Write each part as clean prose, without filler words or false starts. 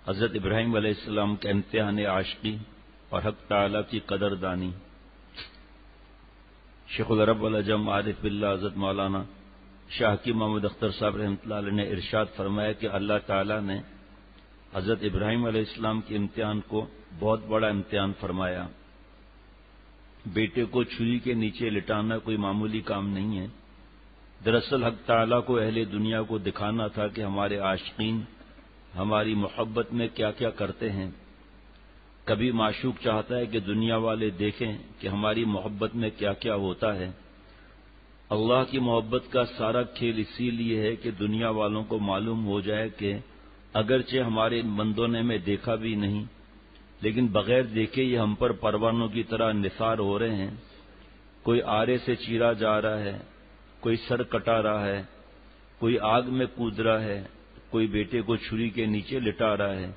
حضرت ابراہیم علیہ السلام کا امتحان عاشقی اور حق تعالی کی قدر دانی۔ شیخ العرب العجم عارف باللہ حضرت مولانا شاہ کی محمد اختر صاحب رحمۃ اللہ علیہ نے ارشاد فرمایا کہ اللہ تعالی نے حضرت ابراہیم علیہ السلام کے امتحان کو بہت بڑا امتحان فرمایا۔ بیٹے کو چھری کے نیچے لٹانا کوئی معمولی کام نہیں ہے۔ دراصل حق تعالی کو اہل دنیا کو دکھانا تھا کہ ہمارے عاشقین ہماری محبت میں کیا کیا کرتے ہیں۔ کبھی معشوق چاہتا ہے کہ دنیا والے دیکھیں کہ ہماری محبت میں کیا کیا ہوتا ہے۔ اللہ کی محبت کا سارا کھیل اسی لیے ہے کہ دنیا والوں کو معلوم ہو جائے کہ اگرچہ ہمارے بندوں نے ہمیں دیکھا بھی نہیں، لیکن بغیر دیکھے یہ ہم پر پروانوں کی طرح نثار ہو رہے ہیں۔ کوئی آرے سے چیرا جا رہا ہے، کوئی سر کٹا رہا ہے، کوئی آگ میں کود رہا ہے، کوئی بیٹے کو چھری کے نیچے لٹا رہا ہے۔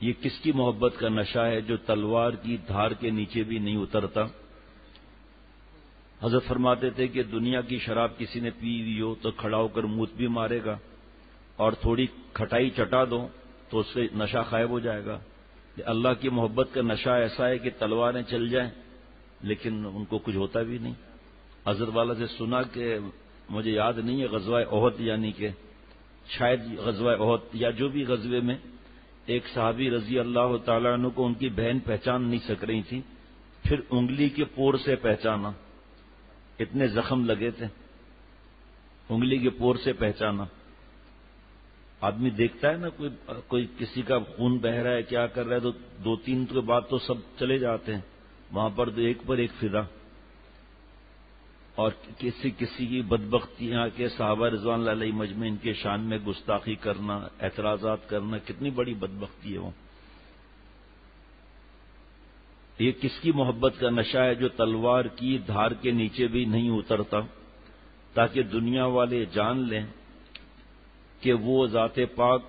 یہ کس کی محبت کا نشہ ہے جو تلوار کی دھار کے نیچے بھی نہیں اترتا؟ حضرت فرماتے تھے کہ دنیا کی شراب کسی نے پی ہوئی ہو تو کھڑا ہو کر موت بھی مارے گا، اور تھوڑی کھٹائی چٹا دو تو اس سے نشہ غائب ہو جائے گا۔ اللہ کی محبت کا نشہ ایسا ہے کہ تلواریں چل جائیں لیکن ان کو کچھ ہوتا بھی نہیں۔ حضرت والا سے سنا کہ مجھے یاد نہیں ہے غزوہ احد، یعنی کہ شاید غزوہ احد یا جو بھی غزوے میں ایک صحابی رضی اللہ تعالیٰ عنہ کو ان کی بہن پہچان نہیں سک رہی تھی، پھر انگلی کے پور سے پہچانا، اتنے زخم لگے تھے، انگلی کے پور سے پہچانا۔ آدمی دیکھتا ہے نا کوئی کسی کا خون بہ رہا ہے، کیا کر رہا ہے، تو دو تین کے بعد تو سب چلے جاتے ہیں، وہاں پر تو ایک پر ایک فدا۔ اور کسی کی بدبختیاں کے صحابہ رضوان اللہ علیہ مجمعین کے شان میں گستاخی کرنا، اعتراضات کرنا، کتنی بڑی بدبختی ہے وہ۔ یہ کس کی محبت کا نشہ ہے جو تلوار کی دھار کے نیچے بھی نہیں اترتا، تاکہ دنیا والے جان لیں کہ وہ ذات پاک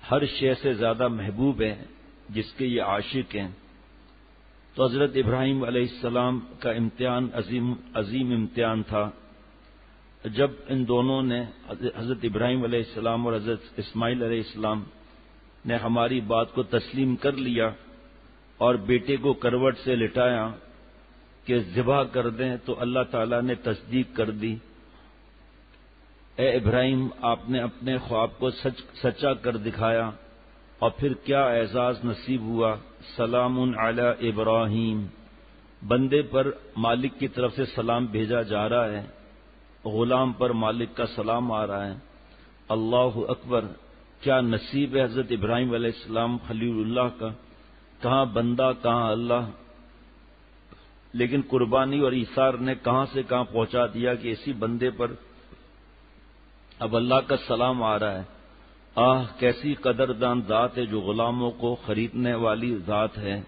ہر شے سے زیادہ محبوب ہے جس کے یہ عاشق ہیں۔ تو حضرت ابراہیم علیہ السلام کا امتحان عظیم امتحان تھا۔ جب ان دونوں نے حضرت ابراہیم علیہ السلام اور حضرت اسماعیل علیہ السلام نے ہماری بات کو تسلیم کر لیا اور بیٹے کو کروٹ سے لٹایا کہ ذبح کر دیں، تو اللہ تعالیٰ نے تصدیق کر دی۔ اے ابراہیم، آپ نے اپنے خواب کو سچا کر دکھایا، اور پھر کیا اعزاز نصیب ہوا۔ سلام علی ابراہیم، بندے پر مالک کی طرف سے سلام بھیجا جا رہا ہے، غلام پر مالک کا سلام آ رہا ہے۔ اللہ اکبر، کیا نصیب ہے حضرت ابراہیم علیہ السلام خلیل اللہ کا، کہاں بندہ کہاں اللہ، لیکن قربانی اور ایثار نے کہاں سے کہاں پہنچا دیا کہ اسی بندے پر اب اللہ کا سلام آ رہا ہے۔ آہ، کیسی قدردان ذات ہے جو غلاموں کو خریدنے والی ذات ہے۔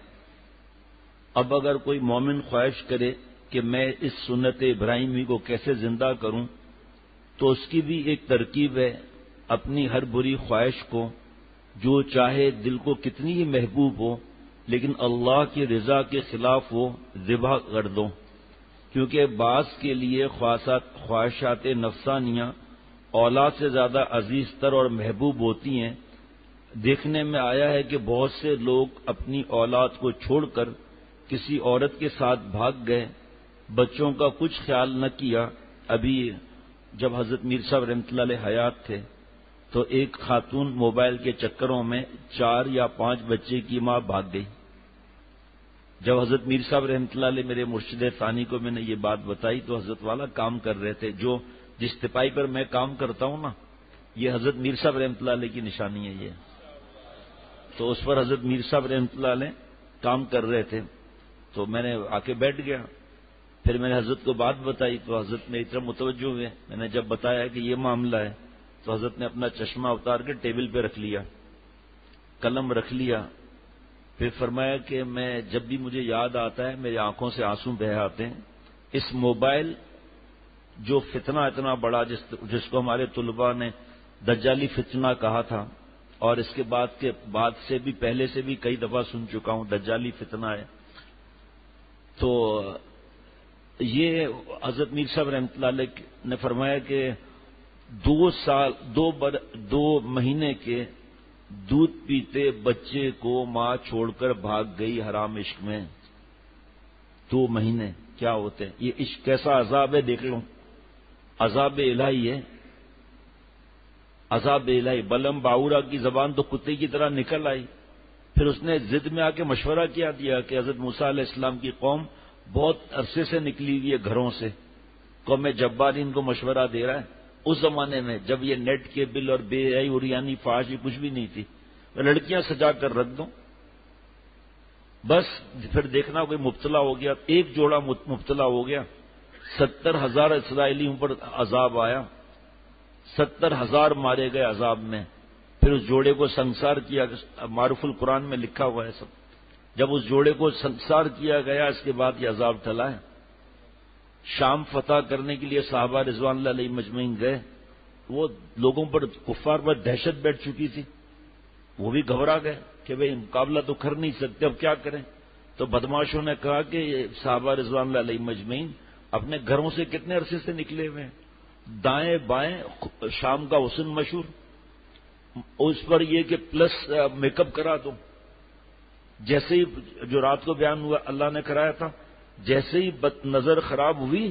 اب اگر کوئی مومن خواہش کرے کہ میں اس سنت ابراہیمی کو کیسے زندہ کروں، تو اس کی بھی ایک ترکیب ہے، اپنی ہر بری خواہش کو، جو چاہے دل کو کتنی ہی محبوب ہو لیکن اللہ کی رضا کے خلاف ہو، ذبح کر دو، کیونکہ بعض کے لیے خواہشات نفسانیاں اولاد سے زیادہ عزیز تر اور محبوب ہوتی ہیں۔ دیکھنے میں آیا ہے کہ بہت سے لوگ اپنی اولاد کو چھوڑ کر کسی عورت کے ساتھ بھاگ گئے، بچوں کا کچھ خیال نہ کیا۔ ابھی جب حضرت میر صاحب رحمۃ اللہ علیہ حیات تھے تو ایک خاتون موبائل کے چکروں میں 4 یا 5 بچے کی ماں بھاگ گئی۔ جب حضرت میر صاحب رحمۃ اللہ علیہ میرے مرشد ثانی کو میں نے یہ بات بتائی تو حضرت والا کام کر رہے تھے، جس تپائی پر میں کام کرتا ہوں نا، یہ حضرت میر صاحب رحمۃ اللہ علیہ کی نشانی ہے یہ، تو اس پر حضرت میر صاحب رحمۃ اللہ علیہ کام کر رہے تھے، تو میں نے آ کے بیٹھ گیا۔ پھر میں نے حضرت کو بات بتائی تو حضرت میری طرف متوجہ ہوئے۔ میں نے جب بتایا کہ یہ معاملہ ہے تو حضرت نے اپنا چشمہ اتار کے ٹیبل پہ رکھ لیا، قلم رکھ لیا، پھر فرمایا کہ میں جب بھی مجھے یاد آتا ہے میری آنکھوں سے آنسو بہہ آتے ہیں۔ اس موبائل جو فتنہ اتنا بڑا جس کو ہمارے طلباء نے دجالی فتنہ کہا تھا، اور اس کے بعد سے بھی پہلے سے بھی کئی دفعہ سن چکا ہوں دجالی فتنہ ہے، تو یہ حضرت میر صاحب رحمۃ اللہ علیہ نے فرمایا کہ 2 مہینے کے دودھ پیتے بچے کو ماں چھوڑ کر بھاگ گئی حرام عشق میں، 2 مہینے کیا ہوتے ہیں؟ یہ عشق کیسا عذاب ہے دیکھ لو، عذاب الہی ہے، عذاب الہی۔ بلم باورا کی زبان تو کتے کی طرح نکل آئی، پھر اس نے ضد میں آ کے مشورہ کیا دیا کہ حضرت موسیٰ علیہ السلام کی قوم بہت عرصے سے نکلی ہوئی ہے گھروں سے، قوم جبار ان کو مشورہ دے رہا ہے۔ اس زمانے میں جب یہ نیٹ کیبل اور بے حیائی اریانی فحش یہ کچھ بھی نہیں تھی، لڑکیاں سجا کر رکھ دو، بس پھر دیکھنا کوئی مبتلا ہو گیا، ایک جوڑا مبتلا ہو گیا، 70,000 اسرائیلیوں پر عذاب آیا، 70,000 مارے گئے عذاب میں۔ پھر اس جوڑے کو سنسار کیا، معروف القرآن میں لکھا ہوا ہے سب۔ جب اس جوڑے کو سنسار کیا گیا اس کے بعد یہ عذاب ٹلا ہے۔ شام فتح کرنے کے لیے صحابہ رضوان اللہ علیہ مجمعین گئے، وہ لوگوں پر کفار پر دہشت بیٹھ چکی تھی، وہ بھی گھبرا گئے کہ بھئی مقابلہ تو کر نہیں سکتے، اب کیا کریں؟ تو بدماشوں نے کہا کہ یہ صحابہ رضوان اللہ علیہ مجمعین اپنے گھروں سے کتنے عرصے سے نکلے ہوئے ہیں، دائیں بائیں شام کا حسن مشہور، اس پر یہ کہ پلس میک اپ کرا دو، جیسے ہی جو رات کو بیان ہوا اللہ نے کرایا تھا، جیسے ہی نظر خراب ہوئی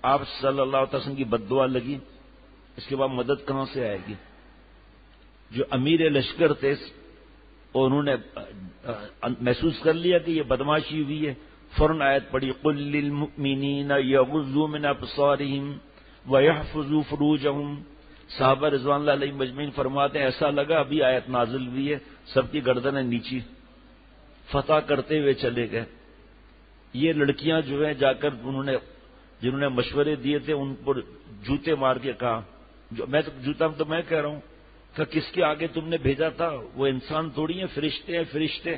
آپ صلی اللہ علیہ وسلم کی بد دعا لگی، اس کے بعد مدد کہاں سے آئے گی؟ جو امیر لشکر تھے اور انہوں نے محسوس کر لیا کہ یہ بدماشی ہوئی ہے، فوراً آیت پڑھی قل للمؤمنین یغضوا من ابصارہم ویحفظوا فروجہم۔ صحابہ رضوان اللہ علیہ مجمعین فرماتے ہیں ایسا لگا ابھی آیت نازل ہوئی ہے، سب کی گردنیں نیچی، فتح کرتے ہوئے چلے گئے۔ یہ لڑکیاں جو ہیں جا کر جنہوں نے مشورے دیے تھے ان پر جوتے مار کے کہا، جوتا تو میں کہہ رہا ہوں کہ کس کے آگے تم نے بھیجا تھا؟ وہ انسان تھوڑی ہیں، فرشتے ہیں، فرشتے،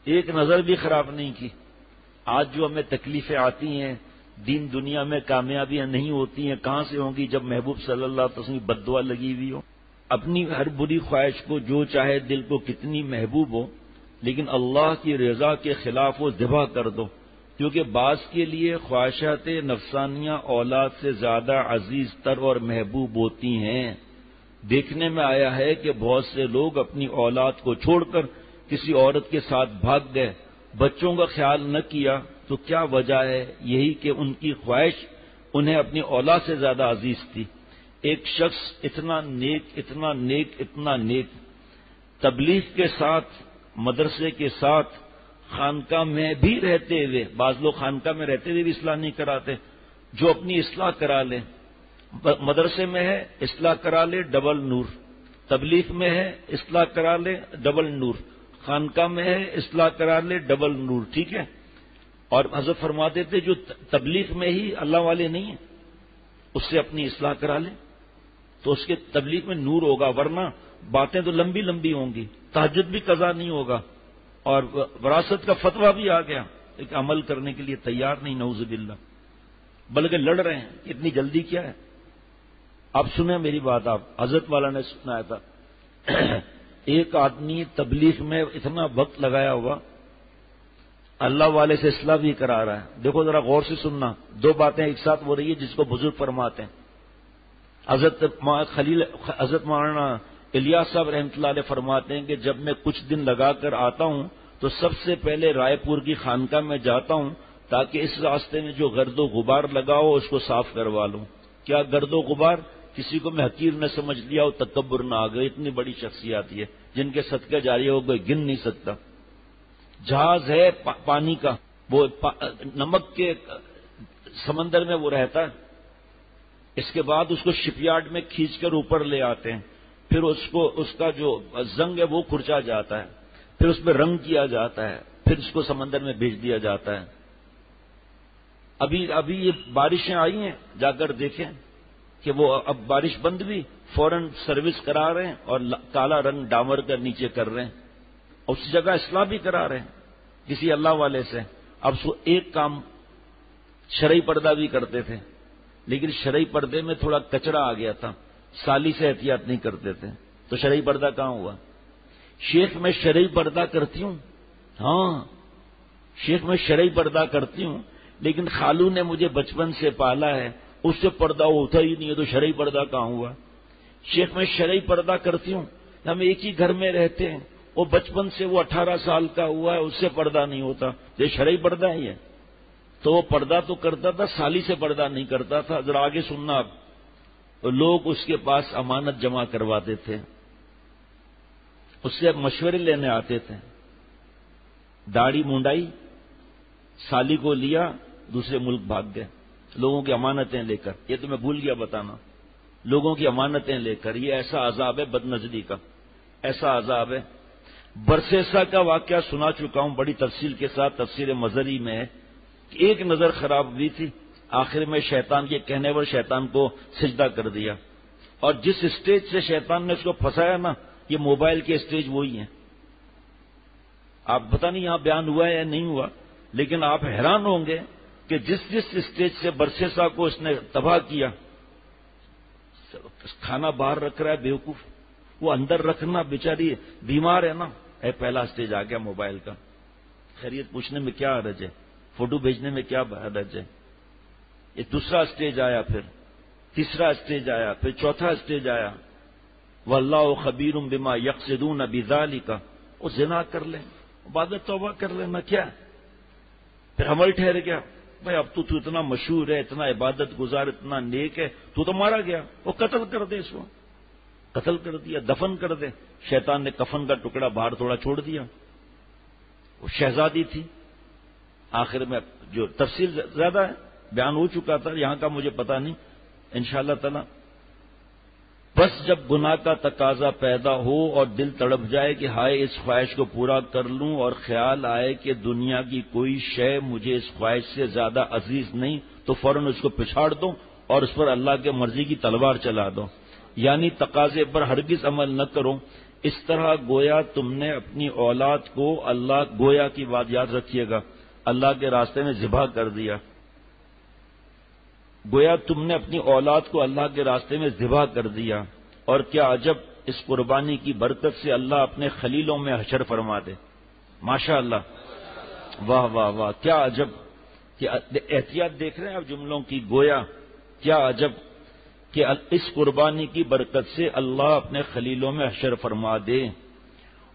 ایک نظر بھی خراب نہیں کی۔ آج جو ہمیں تکلیفیں آتی ہیں، دین دنیا میں کامیابیاں نہیں ہوتی ہیں، کہاں سے ہوں گی جب محبوب صلی اللہ علیہ وسلم کی بد دعا لگی ہوئی ہو؟ اپنی ہر بری خواہش کو جو چاہے دل کو کتنی محبوب ہو، لیکن اللہ کی رضا کے خلاف وہ ذبح کر دو، کیونکہ بعض کے لیے خواہشات نفسانیہ اولاد سے زیادہ عزیز تر اور محبوب ہوتی ہیں۔ دیکھنے میں آیا ہے کہ بہت سے لوگ اپنی اولاد کو چھوڑ کر کسی عورت کے ساتھ بھاگ گئے، بچوں کا خیال نہ کیا، تو کیا وجہ ہے؟ یہی کہ ان کی خواہش انہیں اپنی اولاد سے زیادہ عزیز تھی۔ ایک شخص اتنا نیک اتنا نیک اتنا نیک، تبلیغ کے ساتھ، مدرسے کے ساتھ، خانقاہ میں بھی رہتے ہوئے، بعض لوگ خانقاہ میں رہتے ہوئے بھی اصلاح نہیں کراتے، جو اپنی اصلاح کرا لیں، مدرسے میں ہے اصلاح کرا لے ڈبل نور، تبلیغ میں ہے اصلاح کرا لے ڈبل نور، خانقاہ میں ہے اصلاح کرا لے ڈبل نور، ٹھیک ہے؟ اور حضرت فرماتے تھے جو تبلیغ میں ہی اللہ والے نہیں ہیں اس سے اپنی اصلاح کرا لے تو اس کے تبلیغ میں نور ہوگا، ورنہ باتیں تو لمبی لمبی ہوں گی، تہجد بھی قضا نہیں ہوگا، اور وراثت کا فتویٰ بھی آ گیا، ایک عمل کرنے کے لیے تیار نہیں، نعوذ باللہ، بلکہ لڑ رہے ہیں، اتنی جلدی کیا ہے؟ اب سنیں میری بات، آپ حضرت والا نے سنایا تھا ایک آدمی تبلیغ میں اتنا وقت لگایا ہوا، اللہ والے سے اصلاح بھی کرا رہا ہے۔ دیکھو ذرا غور سے سننا، 2 باتیں ایک ساتھ ہو رہی ہے جس کو بزرگ فرماتے ہیں۔ حضرت مولانا الیاس صاحب رحمۃ اللہ علیہ فرماتے ہیں کہ جب میں کچھ دن لگا کر آتا ہوں تو سب سے پہلے رائے پور کی خانقاہ میں جاتا ہوں تاکہ اس راستے میں جو گرد و غبار لگا ہو اس کو صاف کروا لوں۔ کیا گرد و غبار؟ کسی کو میں حقیر نہ سمجھ لیا ہو، تکبر نہ آ گئے، اتنی بڑی شخصیات یہ جن کے صدقے جاری ہو کوئی گن نہیں سکتا۔ جہاز ہے پانی کا، وہ نمک کے سمندر میں وہ رہتا ہے، اس کے بعد اس کو شپ یارڈ میں کھینچ کر اوپر لے آتے ہیں، پھر اس کا جو زنگ ہے وہ کھرچا جاتا ہے، پھر اس پہ رنگ کیا جاتا ہے، پھر اس کو سمندر میں بھیج دیا جاتا ہے۔ ابھی یہ بارشیں آئی ہیں، جا کر دیکھیں کہ وہ اب بارش بند بھی، فوراً سروس کرا رہے ہیں اور کالا رنگ ڈامر کر نیچے کر رہے ہیں، اس جگہ اصلاح بھی کرا رہے ہیں کسی اللہ والے سے۔ اب ایک کام شرعی پردہ بھی کرتے تھے، لیکن شرعی پردے میں تھوڑا کچرا آ گیا تھا، سالی سے احتیاط نہیں کرتے تھے، تو شرعی پردہ کہاں ہوا؟ شیخ میں شرعی پردہ کرتی ہوں، ہاں شیخ میں شرعی پردہ کرتی ہوں، لیکن خالو نے مجھے بچپن سے پالا ہے، اس سے پردہ ہوتا ہی نہیں ہے، تو شرعی پردہ کہاں ہوا؟ شیخ میں شرعی پردہ کرتی ہوں، ہم ایک ہی گھر میں رہتے ہیں، وہ بچپن سے وہ 18 سال کا ہوا ہے، اس سے پردہ نہیں ہوتا، یہ شرعی پردہ ہی ہے، تو وہ پردہ تو کرتا تھا، سالی سے پردہ نہیں کرتا تھا۔ ذرا آگے سننا آپ، تو لوگ اس کے پاس امانت جمع کرواتے تھے، اس سے مشورے لینے آتے تھے، داڑھی منڈائی، سالی کو لیا، دوسرے ملک بھاگ گئے لوگوں کی امانتیں لے کر۔ یہ تو میں بھول گیا بتانا، لوگوں کی امانتیں لے کر، یہ ایسا عذاب ہے بد نظری کا، ایسا عذاب ہے۔ برسیسا کا واقعہ سنا چکا ہوں بڑی تفصیل کے ساتھ، تفسیر مظہری میں ہے کہ ایک نظر خراب ہوئی تھی، آخر میں شیطان کے کہنے پر شیطان کو سجدہ کر دیا، اور جس اسٹیج سے شیطان نے اس کو پھنسایا نا، یہ موبائل کے اسٹیج وہی ہیں۔ آپ پتہ نہیں یہاں بیان ہوا ہے یا نہیں ہوا، لیکن آپ حیران ہوں گے کہ جس اسٹیج سے برسیسا کو اس نے تباہ کیا، کھانا باہر رکھ رہا ہے بیوقوف، وہ اندر رکھنا، بیچاری بیمار ہے نا، پہلا اسٹیج آ گیا موبائل کا۔ خیریت پوچھنے میں کیا حرج ہے، فوٹو بھیجنے میں کیا حرج ہے؟ یہ دوسرا اسٹیج آیا، پھر تیسرا اسٹیج آیا، پھر چوتھا اسٹیج آیا، واللہ خبیر بما یقصدون بذالک، وہ زنا کر لیں، عبادت توبہ کر لینا، کیا پھر عمل ٹھہر گیا؟ بھائی اب تو اتنا مشہور ہے، اتنا عبادت گزار، اتنا نیک ہے، تو مارا گیا، وہ قتل کر دے، اس کو قتل کر دیا، دفن کر دے۔ شیطان نے کفن کا ٹکڑا باہر تھوڑا چھوڑ دیا، وہ شہزادی تھی۔ آخر میں جو تفصیل زیادہ ہے بیان ہو چکا تھا، یہاں کا مجھے پتہ نہیں، انشاءاللہ تعالی۔ بس جب گناہ کا تقاضا پیدا ہو اور دل تڑپ جائے کہ ہائے اس خواہش کو پورا کر لوں، اور خیال آئے کہ دنیا کی کوئی شے مجھے اس خواہش سے زیادہ عزیز نہیں، تو فوراً اس کو پچھاڑ دو اور اس پر اللہ کے مرضی کی تلوار چلا دو، یعنی تقاضے پر ہرگز عمل نہ کرو۔ اس طرح گویا تم نے اپنی اولاد کو اللہ، گویا کی بات یاد رکھیے گا، اللہ کے راستے میں ذبح کر دیا، گویا تم نے اپنی اولاد کو اللہ کے راستے میں ذبح کر دیا، اور کیا عجب اس قربانی کی برکت سے اللہ اپنے خلیلوں میں حشر فرما دے۔ ماشاء اللہ، واہ واہ واہ، کیا عجب، کہ احتیاط دیکھ رہے ہیں آپ جملوں کی، گویا کیا عجب کہ اس قربانی کی برکت سے اللہ اپنے خلیلوں میں حشر فرما دے،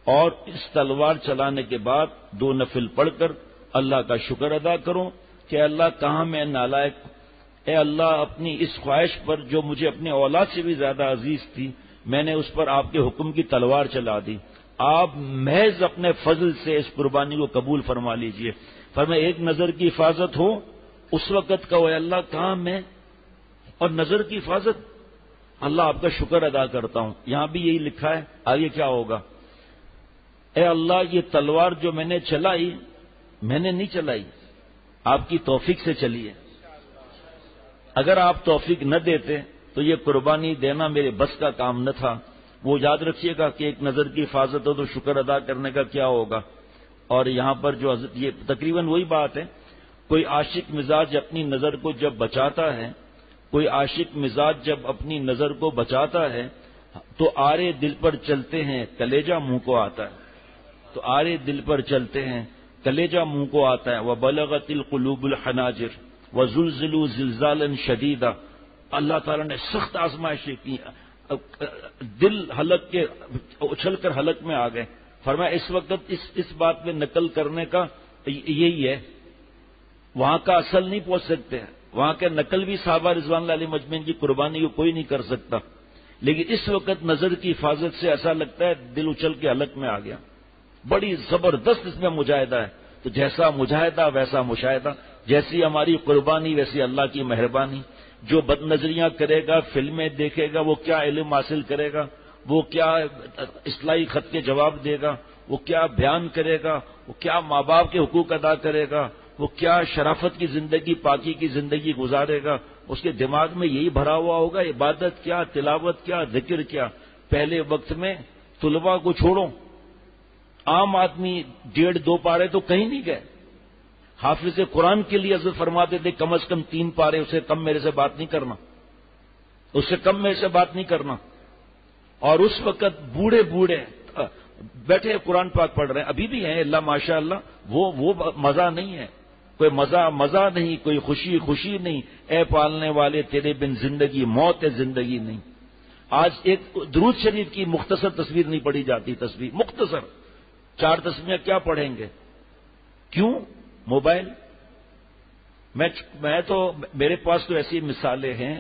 اور اس تلوار چلانے کے بعد 2 نفل پڑھ کر اللہ کا شکر ادا کرو کہ اللہ کہاں میں نالائق، اے اللہ اپنی اس خواہش پر جو مجھے اپنے اولاد سے بھی زیادہ عزیز تھی، میں نے اس پر آپ کے حکم کی تلوار چلا دی، آپ محض اپنے فضل سے اس قربانی کو قبول فرما لیجئے۔ فرمایا ایک نظر کی حفاظت ہو اس وقت کہو اے اللہ کہاں میں، اور نظر کی حفاظت، اللہ آپ کا شکر ادا کرتا ہوں۔ یہاں بھی یہی لکھا ہے، آگے کیا ہوگا؟ اے اللہ یہ تلوار جو میں نے چلائی، میں نے نہیں چلائی، آپ کی توفیق سے چلی ہے، اگر آپ توفیق نہ دیتے تو یہ قربانی دینا میرے بس کا کام نہ تھا۔ وہ یاد رکھیے گا کہ ایک نظر کی حفاظت ہو تو شکر ادا کرنے کا کیا ہوگا۔ اور یہاں پر جو یہ تقریباً وہی بات ہے، کوئی عاشق مزاج اپنی نظر کو جب بچاتا ہے، کوئی عاشق مزاج جب اپنی نظر کو بچاتا ہے تو آرے دل پر چلتے ہیں کلیجہ منہ کو آتا ہے، تو آرے دل پر چلتے ہیں کلیجہ منہ کو آتا ہے۔ وَبَلَغَتِ الْقُلُوبُ الْحَنَاجِرَ وَزُلْزِلُوا زِلْزَالًا شَدِيدًا، اللہ تعالیٰ نے سخت آزمائشیں کی، دل حلق کے اچھل کر حلق میں آ گئے۔ فرمایا اس وقت اس بات میں نقل کرنے کا یہی ہے، وہاں کا اصل نہیں پہنچ سکتے، وہاں کے نقل بھی صحابہ رضوان اللہ علیہ مجمعین کی قربانی کو کوئی نہیں کر سکتا، لیکن اس وقت نظر کی حفاظت سے ایسا لگتا ہے دل اچھل کے حلق میں آ گیا، بڑی زبردست اس میں مجاہدہ ہے۔ تو جیسا مجاہدہ ویسا مشاہدہ، جیسی ہماری قربانی ویسی اللہ کی مہربانی۔ جو بد نظریاں کرے گا، فلمیں دیکھے گا، وہ کیا علم حاصل کرے گا، وہ کیا اصلاحی خط کے جواب دے گا، وہ کیا بیان کرے گا، وہ کیا ماں باپ کے حقوق ادا کرے گا، وہ کیا شرافت کی زندگی، پاکی کی زندگی گزارے گا، اس کے دماغ میں یہی بھرا ہوا ہوگا، عبادت کیا، تلاوت کیا، ذکر کیا۔ پہلے وقت میں طلباء کو چھوڑو، عام آدمی 1.5-2 پارے تو کہیں نہیں گئے، حافظ قرآن کے لیے حضرت فرماتے تھے کم از کم 3 پارے، اسے کم میرے سے بات نہیں کرنا، اس سے کم میرے سے بات نہیں کرنا۔ اور اس وقت بوڑھے بیٹھے قرآن پاک پڑھ رہے ہیں، ابھی بھی ہیں اللہ ماشاء اللہ، وہ مزہ نہیں ہے، کوئی مزہ نہیں، کوئی خوشی نہیں۔ اے پالنے والے تیرے بن زندگی موت ہے، زندگی نہیں۔ آج ایک درود شریف کی مختصر تصویر نہیں پڑھی جاتی، تصویر مختصر 4 تسمیہ کیا پڑھیں گے؟ کیوں؟ موبائل۔ میں تو میرے پاس تو ایسی مثالیں ہیں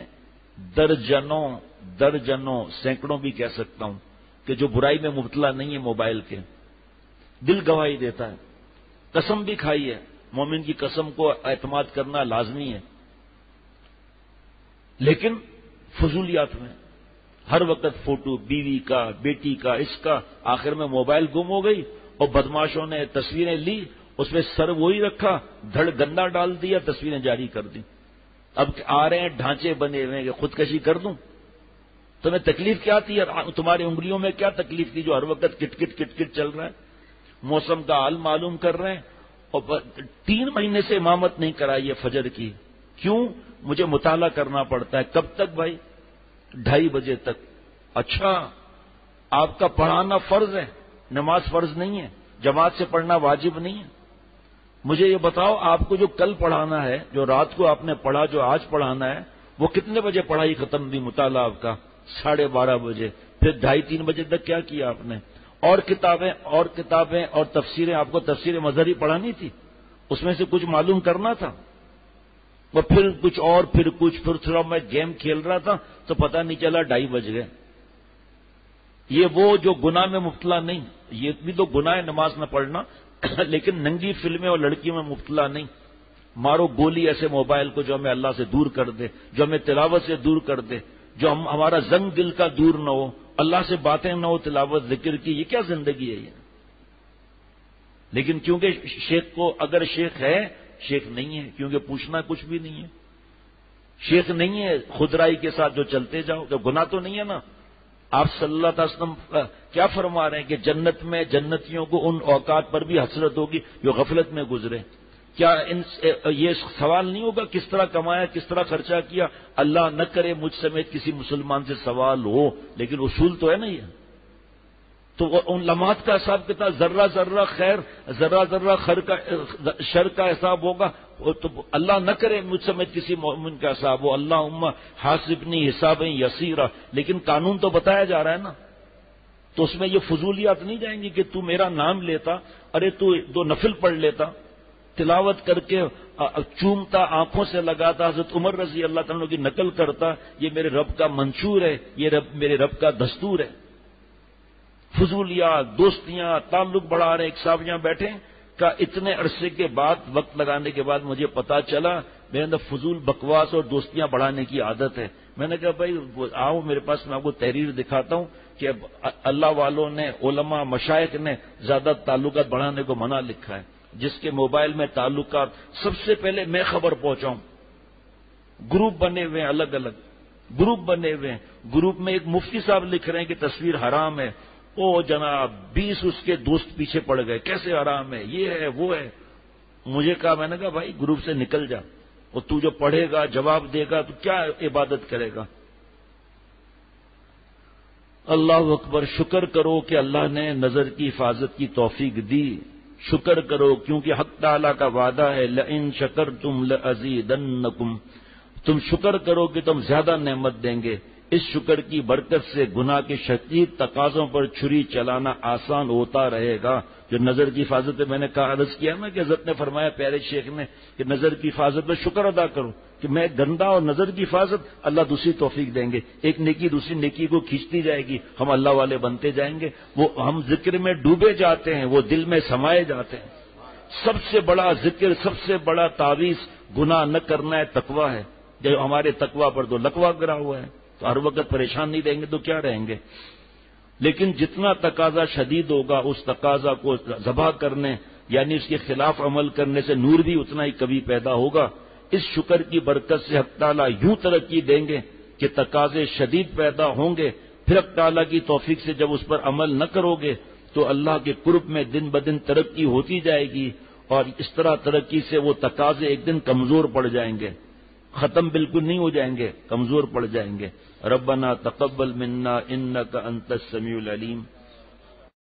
درجنوں سینکڑوں بھی کہہ سکتا ہوں کہ جو برائی میں مبتلا نہیں ہے موبائل کے، دل گواہی دیتا ہے، قسم بھی کھائی ہے، مومن کی قسم کو اعتماد کرنا لازمی ہے، لیکن فضولیات میں ہر وقت فوٹو بیوی کا، بیٹی کا، اس کا، آخر میں موبائل گم ہو گئی اور بدماشوں نے تصویریں لی، اس میں سر وہی رکھا، دھڑ گندا ڈال دیا، تصویریں جاری کر دی۔ اب آ رہے ہیں ڈھانچے بنے ہوئے کہ خودکشی کر دوں، تمہیں تکلیف کیا تھی؟ تمہاری انگلیوں میں کیا تکلیف تھی جو ہر وقت کٹ کٹ کٹ کٹ چل رہا ہے؟ موسم کا حال معلوم کر رہے ہیں، اور 3 مہینے سے امامت نہیں کرائی ہے فجر کی، کیوں؟ مجھے مطالعہ کرنا پڑتا ہے۔ کب تک بھائی؟ 2:30 بجے تک۔ اچھا، آپ کا پڑھانا فرض ہے، نماز فرض نہیں ہے، جماعت سے پڑھنا واجب نہیں ہے۔ مجھے یہ بتاؤ، آپ کو جو کل پڑھانا ہے، جو رات کو آپ نے پڑھا، جو آج پڑھانا ہے، وہ کتنے بجے پڑھائی ختم ہوئی مطالعہ آپ کا؟ 12:30 بجے۔ پھر 2:30-3 بجے تک کیا کیا آپ نے؟ اور کتابیں اور تفسیریں، آپ کو تفسیر مظہری پڑھانی تھی، اس میں سے کچھ معلوم کرنا تھا، وہ پھر کچھ اور، پھر کچھ، پھر تھوڑا میں گیم کھیل رہا تھا تو پتہ نہیں چلا 2:30 بج گئے۔ یہ وہ جو گناہ میں مبتلا نہیں، یہ بھی تو گناہ ہے نماز نہ پڑھنا، لیکن ننگی فلمیں اور لڑکیوں میں مبتلا نہیں۔ مارو گولی ایسے موبائل کو جو ہمیں اللہ سے دور کر دے، جو ہمیں تلاوت سے دور کر دے، جو ہمارا زنگ دل کا دور نہ ہو، اللہ سے باتیں نہ ہو، تلاوت ذکر کی، یہ کیا زندگی ہے یہ؟ لیکن کیونکہ شیخ کو، اگر شیخ ہے، شیخ نہیں ہے، کیونکہ پوچھنا کچھ بھی نہیں ہے، شیخ نہیں ہے، خودرائی کے ساتھ جو چلتے جاؤ، تو گناہ تو نہیں ہے نا۔ آپ صلی اللہ علیہ وسلم کیا فرما رہے ہیں کہ جنت میں جنتیوں کو ان اوقات پر بھی حسرت ہوگی جو غفلت میں گزرے۔ کیا یہ سوال نہیں ہوگا کس طرح کمایا، کس طرح خرچہ کیا؟ اللہ نہ کرے مجھ سمیت کسی مسلمان سے سوال ہو، لیکن اصول تو ہے نا یہ۔ تو ان لمحات کا حساب کتاب، ذرہ ذرہ خیر، ذرہ ذرہ شر کا حساب ہوگا، تو اللہ نہ کرے مجھ سمیت کسی مومن کا حساب ہو۔ اللہم حاسبنی حسابا یسیرا، لیکن قانون تو بتایا جا رہا ہے نا، تو اس میں یہ فضولیات نہیں جائیں گی کہ تو میرا نام لیتا، ارے تو 2 نفل پڑھ لیتا، تلاوت کر کے چومتا، آنکھوں سے لگاتا، حضرت عمر رضی اللہ تعالیٰ کی نقل کرتا، یہ میرے رب کا منشور ہے، یہ میرے رب کا دستور ہے۔ فضولیات، دوستیاں، تعلق بڑھا رہے، ایک صاحب یہاں بیٹھے کا اتنے عرصے کے بعد، وقت لگانے کے بعد مجھے پتا چلا میرے اندر فضول بکواس اور دوستیاں بڑھانے کی عادت ہے۔ میں نے کہا بھائی آؤ میرے پاس، میں آپ کو تحریر دکھاتا ہوں کہ اللہ والوں نے، علماء مشائخ نے زیادہ تعلقات بڑھانے کو منع لکھا ہے۔ جس کے موبائل میں تعلقات، سب سے پہلے میں خبر پہنچاؤں، گروپ بنے ہوئے ہیں، الگ الگ گروپ بنے ہوئے ہیں، گروپ میں ایک مفتی صاحب لکھ رہے ہیں کہ تصویر حرام ہے، او جناب 20 اس کے دوست پیچھے پڑ گئے، کیسے حرام ہے، یہ ہے وہ ہے۔ مجھے کہا، میں نے کہا بھائی گروپ سے نکل جا، اور تو جو پڑھے گا، جواب دے گا، تو کیا عبادت کرے گا؟ اللہ اکبر۔ شکر کرو کہ اللہ نے نظر کی حفاظت کی توفیق دی، شکر کرو، کیونکہ حق تعالیٰ کا وعدہ ہے لئن شکرتم لازیدنکم، تم شکر کرو کہ تم زیادہ نعمت دیں گے۔ اس شکر کی برکت سے گناہ کے شدید تقاضوں پر چھری چلانا آسان ہوتا رہے گا۔ جو نظر کی حفاظت میں نے کہا، عرض کیا نا کہ حضرت نے فرمایا پیارے شیخ نے کہ نظر کی حفاظت میں شکر ادا کرو کہ میں گندا، اور نظر کی حفاظت اللہ دوسری توفیق دیں گے، ایک نیکی دوسری نیکی کو کھینچتی جائے گی، ہم اللہ والے بنتے جائیں گے، وہ ہم ذکر میں ڈوبے جاتے ہیں، وہ دل میں سمائے جاتے ہیں۔ سب سے بڑا ذکر، سب سے بڑا تعویذ گناہ نہ کرنا ہے، تقویٰ ہے۔ جو ہمارے تقویٰ پر تو لقوہ گرا ہوا ہے، تو ہر وقت پریشان نہیں رہیں گے تو کیا رہیں گے؟ لیکن جتنا تقاضا شدید ہوگا، اس تقاضا کو ذبح کرنے، یعنی اس کے خلاف عمل کرنے سے نور بھی اتنا ہی کبھی پیدا ہوگا۔ اس شکر کی برکت سے حق تعالیٰ یوں ترقی دیں گے کہ تقاضے شدید پیدا ہوں گے، پھر حق تعالیٰ کی توفیق سے جب اس پر عمل نہ کرو گے تو اللہ کے قرب میں دن بدن ترقی ہوتی جائے گی، اور اس طرح ترقی سے وہ تقاضے ایک دن کمزور پڑ جائیں گے، ختم بالکل نہیں ہو جائیں گے، کمزور پڑ جائیں گے۔ ربنا تقبل منا انک انت السمیع العلیم۔